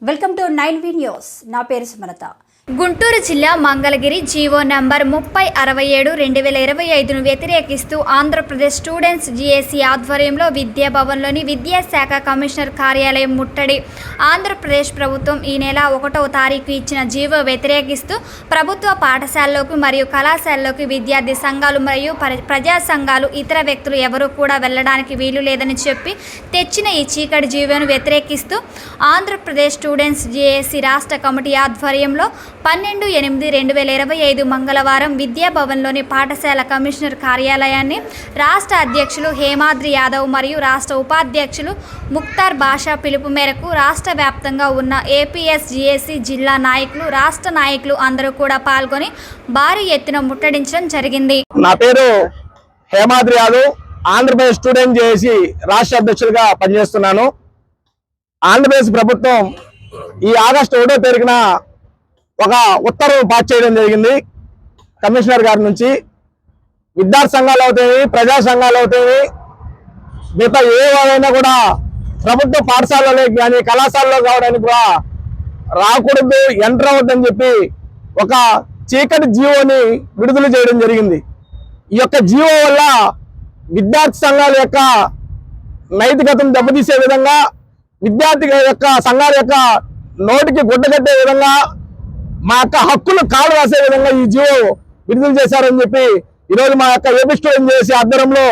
Welcome to 9V news. నా పేరు సుమలత. గుంటూరు జిల్లా మంగళగిరి జీవో నంబర్ 3067/2025ను వ్యతిరేకిస్తూ ఆంధ్రప్రదేశ్ స్టూడెంట్స్ జేఏసీ ఆధ్వర్యంలో విద్యాభవన్లోని విద్యాశాఖ కమిషనర్ కార్యాలయం ముట్టడి. ఆంధ్రప్రదేశ్ ప్రభుత్వం ఈ నెల 1వ తారీఖు ఇచ్చిన జీవో వ్యతిరేకిస్తూ ప్రభుత్వ పాఠశాలలోకి మరియు కళాశాలలోకి విద్యార్థి సంఘాలు మరియు ప్రజా సంఘాలు ఇతర వ్యక్తులు ఎవరూ కూడా వెళ్లడానికి వీలు లేదని చెప్పి తెచ్చిన ఈ చీకటి జీవోను వ్యతిరేకిస్తూ ఆంధ్రప్రదేశ్ స్టూడెంట్స్ జేఏసీ రాష్ట్ర కమిటీ ఆధ్వర్యంలో 12/8/2025 మంగళవారం విద్యాభవన్లోని పాఠశాల కమిషనర్ కార్యాలయాన్ని రాష్ట్ర అధ్యక్షులు హేమాద్రి యాదవ్ మరియు రాష్ట్ర ఉపాధ్యక్షులు ముక్తార్ బాషా పిలుపు మేరకు రాష్ట్ర వ్యాప్తంగా ఉన్న ఏపీఎస్ జేఏసీ జిల్లా నాయకులు, రాష్ట్ర నాయకులు అందరూ కూడా పాల్గొని భారీ ఎత్తున ముట్టడించడం జరిగింది. నా పేరు హేమాద్రి యాదవ్, ఆంధ్రప్రదేశ్ స్టూడెంట్ జేఏసీ రాష్ట్ర అధ్యక్షులుగా పనిచేస్తున్నాను. ఆంధ్రప్రదేశ్ ప్రభుత్వం ఈ ఆగస్టు 1వ తారీఖున ఒక ఉత్తర్వులు పాస్ చేయడం జరిగింది కమిషనర్ గారి నుంచి. విద్యార్థి సంఘాలు అవుతాయి, ప్రజా సంఘాలు అవుతాయి, మిగతా ఏ వాళ్ళైనా కూడా ప్రభుత్వ పాఠశాలలోకి కానీ కళాశాలలో కావడానికి కూడా రాకూడదు, ఎంటర్ అవ్వద్దని చెప్పి ఒక చీకటి జీవోని విడుదల చేయడం జరిగింది. ఈ యొక్క జీవో వల్ల విద్యార్థి సంఘాల యొక్క నైతికతను దెబ్బతీసే విధంగా, విద్యార్థి యొక్క సంఘాల యొక్క నోటికి గుడ్డ కట్టే విధంగా, మా యొక్క హక్కులు కాలు రాసే విధంగా ఈ జీవో విడుదల చేశారని చెప్పి ఈరోజు మా యొక్క ఏపీ స్టూడెంట్ చేసి ఆధ్వర్యంలో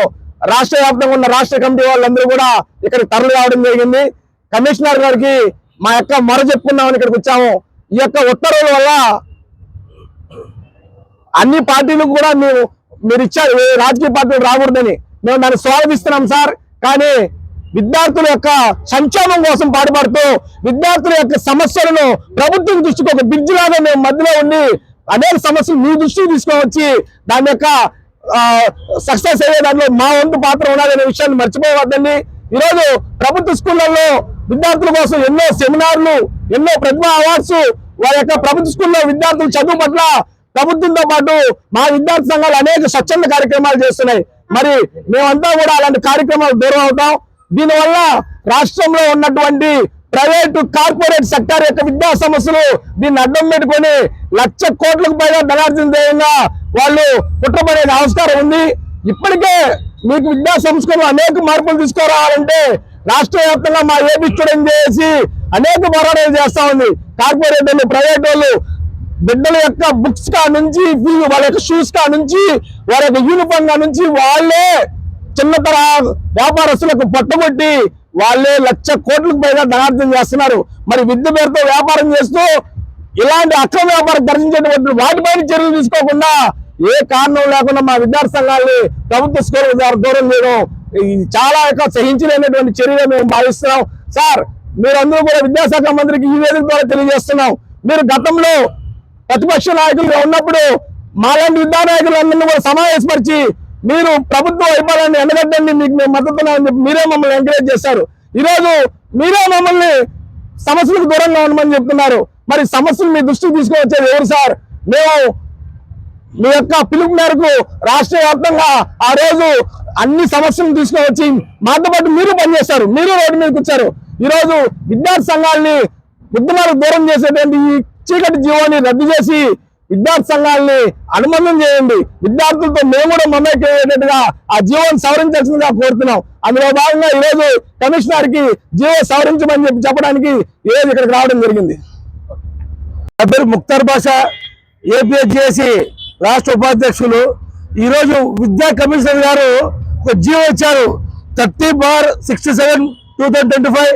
రాష్ట్ర వ్యాప్తంగా ఉన్న రాష్ట్ర కమిటీ వాళ్ళందరూ కూడా ఇక్కడికి తరలి రావడం జరిగింది. కమిషనర్ గారికి మా యొక్క మొర చెప్పుకుందామని ఇక్కడికి వచ్చాము. ఈ యొక్క ఉత్తర్వుల వల్ల అన్ని పార్టీలకు కూడా మీరు ఇచ్చారు, రాజకీయ పార్టీలు రాకూడదని మేము దాన్ని స్వాగతిస్తున్నాం సార్. కానీ విద్యార్థుల యొక్క సంక్షేమం కోసం పాటుపడుతూ విద్యార్థుల యొక్క సమస్యలను ప్రభుత్వం దృష్టికి ఒక బ్రిడ్జ్ లాగా మేము మధ్యలో ఉండి అనేక సమస్యలు మీ దృష్టికి తీసుకొని దాని యొక్క సక్సెస్ అయ్యే దాంట్లో మా వంతు పాత్ర ఉండాలనే విషయాన్ని మర్చిపోవద్దండి. ఈరోజు ప్రభుత్వ స్కూళ్ళల్లో విద్యార్థుల కోసం ఎన్నో సెమినార్లు, ఎన్నో ప్రతిభా అవార్డ్స్, వారి యొక్క ప్రభుత్వ స్కూల్లో విద్యార్థుల చదువు పట్ల ప్రభుత్వంతో పాటు మా విద్యార్థి సంఘాలు అనేక స్వచ్ఛంద కార్యక్రమాలు చేస్తున్నాయి. మరి మేమంతా కూడా అలాంటి కార్యక్రమాలు దూరం అవుతాం. దీనివల్ల రాష్ట్రంలో ఉన్నటువంటి ప్రైవేటు కార్పొరేట్ సెక్టార్ యొక్క విద్యా సమస్యలు దీన్ని అడ్డం పెట్టుకొని 1,00,000 కోట్లకు పైగా ధనార్జన ధ్యేయంగా వాళ్ళు కుట్రపడే ఆవిష్కారం ఉంది. ఇప్పటికే మీకు విద్యా సంస్కరణలు అనేక మార్పులు తీసుకురావాలంటే రాష్ట్ర వ్యాప్తంగా మా ఏపీ స్టూడెంట్ చేసి అనేక పోరాటాలు చేస్తా ఉంది. కార్పొరేట్ వాళ్ళు, ప్రైవేట్ వాళ్ళు బిడ్డల యొక్క బుక్స్ కా నుంచి, వాళ్ళ యొక్క షూస్ కా నుంచి, వారి యొక్క యూనిఫామ్ కా నుంచి వాళ్ళే చిన్నతర వ్యాపారస్తులకు పట్టుబట్టి వాళ్ళే 1,00,000 కోట్లకు పైగా ధనార్జన చేస్తున్నారు. మరి విద్య పేరుతో వ్యాపారం చేస్తూ ఇలాంటి అక్రమ వ్యాపారం దర్శించేటువంటి వాటిపైన చర్యలు తీసుకోకుండా ఏ కారణం లేకుండా మా విద్యార్థి సంఘాలని ప్రభుత్వ స్కూల్ దూరం చేయడం చాలా సహించలేనటువంటి చర్యగా మేము భావిస్తున్నాం. సార్, మీరందరూ కూడా విద్యాశాఖ మంత్రికి ఈ వేదిక ద్వారా తెలియజేస్తున్నాం. మీరు గతంలో ప్రతిపక్ష నాయకులుగా ఉన్నప్పుడు మాలాంటి విద్యా నాయకులందరినీ కూడా సమావేశపరిచి మీరు ప్రభుత్వ వైఫల్యాన్ని ఎండగట్టండి, మీకు మేము మద్దతున్నామని చెప్పి మీరే మమ్మల్ని ఎంకరేజ్ చేశారు. ఈరోజు మీరే మమ్మల్ని సమస్యలకు దూరంగా ఉండమని చెప్తున్నారు. మరి సమస్యలు మీ దృష్టికి తీసుకువచ్చేది ఎవరు సార్? మేము మీ యొక్క పిలుపు మేరకు రాష్ట్ర వ్యాప్తంగా ఆ రోజు అన్ని సమస్యలను తీసుకువచ్చి మాతో పాటు మీరు పనిచేస్తారు, మీరు రోడ్డు మీదకి వచ్చారు. ఈరోజు విద్యార్థి సంఘాలని ఉద్యమాలకు దూరం చేసేటువంటి ఈ చీకటి జీవోని రద్దు చేసి విద్యార్థి సంఘాలని అనుబంధం చేయండి. విద్యార్థులతో మేము కూడా మమేకయ్యేటట్టుగా ఆ జీవోని సవరించాల్సిందిగా కోరుతున్నాం. అందులో భాగంగా ఈరోజు కమిషనర్ కి జీవో సవరించమని చెప్పడానికి ఈరోజు ఇక్కడికి రావడం జరిగింది. నా పేరు ముక్తార్ బాషా, ఏపీఎస్జేఏసీ రాష్ట్ర ఉపాధ్యక్షులు. ఈరోజు విద్యా కమిషనర్ గారు ఒక జీవో ఇచ్చారు, 30/67/2025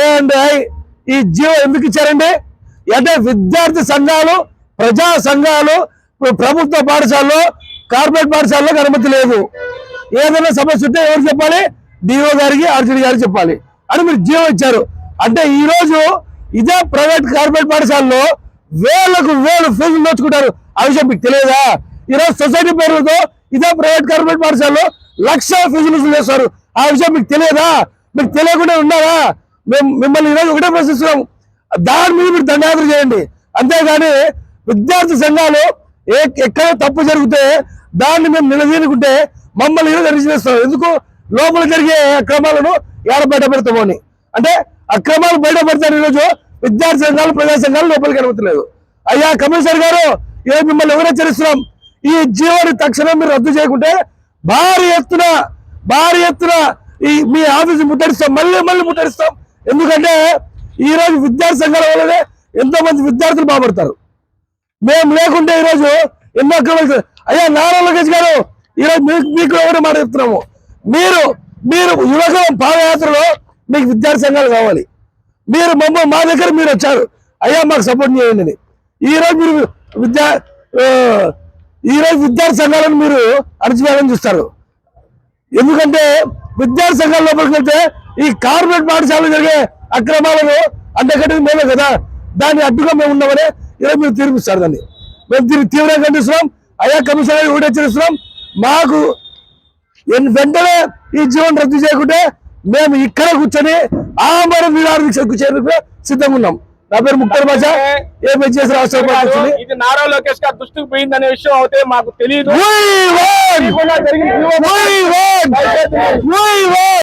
A&I. ఈ జీవో ఎందుకు ఇచ్చారండి అంటే విద్యార్థి సంఘాలు, ప్రజా సంఘాలు ప్రభుత్వ పాఠశాలలో, కార్పొరేట్ పాఠశాలలో అనుమతి లేదు. ఏదైనా సమస్య ఉంటే ఎవరు చెప్పాలి? డిఓ గారికి, ఆర్జీడీ గారికి చెప్పాలి అని మీరు జీవో ఇచ్చారు. అంటే ఈ రోజు ఇదే ప్రైవేట్ కార్పొరేట్ పాఠశాలలో వేలకు వేలు ఫీజులు దోచుకుంటారు. ఆ విషయం మీకు తెలియదా? ఈరోజు సొసైటీ పేరుతో ఇదే ప్రైవేట్ కార్పొరేట్ పాఠశాలలో 1,00,000 ఫీజులు చేస్తారు. ఆ విషయం మీకు తెలియదా? మీకు తెలియకుండా ఉన్నారా? మేము మిమ్మల్ని ఈరోజు ఒకటే ప్రశ్నిస్తున్నాం, దాని మీద మీరు దండయాత్ర చేయండి. అంతేగాని విద్యార్థి సంఘాలు ఎక్కడ తప్పు జరిగితే దాన్ని మేము నిలదీనుకుంటే మమ్మల్ని ఈరోజు అరెస్ట్ చేస్తాం. ఎందుకు? లోపల జరిగే అక్రమాలను ఏడ బయట పెడతామని. అంటే అక్రమాలు బయట పెడతారు. ఈరోజు విద్యార్థి సంఘాలు ప్రజా సంఘాలు లోపలికి అనుమతిలేదు. అయ్యా కమిషనర్ గారు, మిమ్మల్ని ఎవరు హెచ్చరిస్తున్నాం, ఈ జీవోని తక్షణం మీరు రద్దు చేయకుంటే భారీ ఎత్తున ఈ మీ ఆఫీసు ముట్టడిస్తాం, మళ్ళీ ముట్టడిస్తాం. ఎందుకంటే ఈ రోజు విద్యార్థి సంఘాల వల్లనే ఎంతో మంది విద్యార్థులు బాగుపడతారు. మేము లేకుంటే ఈరోజు ఎన్నో అక్రమాలు. అయ్యా నారా లోకేష్ గారు, ఈరోజు మీకు ఒకటి మాట చెప్తున్నాము, మీరు యువకుల పాదయాత్రలో మీకు విద్యార్థి సంఘాలు కావాలి. మీరు మా దగ్గర మీరు వచ్చారు, అయ్యా మాకు సపోర్ట్ చేయండి. ఈరోజు మీరు విద్యార్థి సంఘాలను మీరు అణచివేయాలని చూస్తారు. ఎందుకంటే విద్యార్థి సంఘాల లోపలికి వెళ్తే ఈ కార్పొరేట్ పాఠశాలలో జరిగే అక్రమాలను అడ్డకట్టేది మేమే కదా, దాన్ని అడ్డుగా మేము ఉన్నామని ఈరోజు మీరు తీర్పిస్తారు. దాన్ని మేము తీవ్రంగా ఖండిస్తున్నాం. అయ్యా కమిషనర్ కూడా హెచ్చరిస్తున్నాం, మాకు వెంటనే ఈ జీవనం రద్దు చేయకుంటే మేము ఇక్కడ కూర్చొని ఆమరణ నిరాహార దీక్షకు చేరేందుకు సిద్ధంగా ఉన్నాం. నా పేరు ముక్తార్ బాషా, ఏపీఎస్ రాష్ట్ర ఉపాధ్యక్షుడిని. ఇది నారా లోకేష్ గారి దృష్టికి పోయిందనే విషయం అయితే మాకు తెలియదు.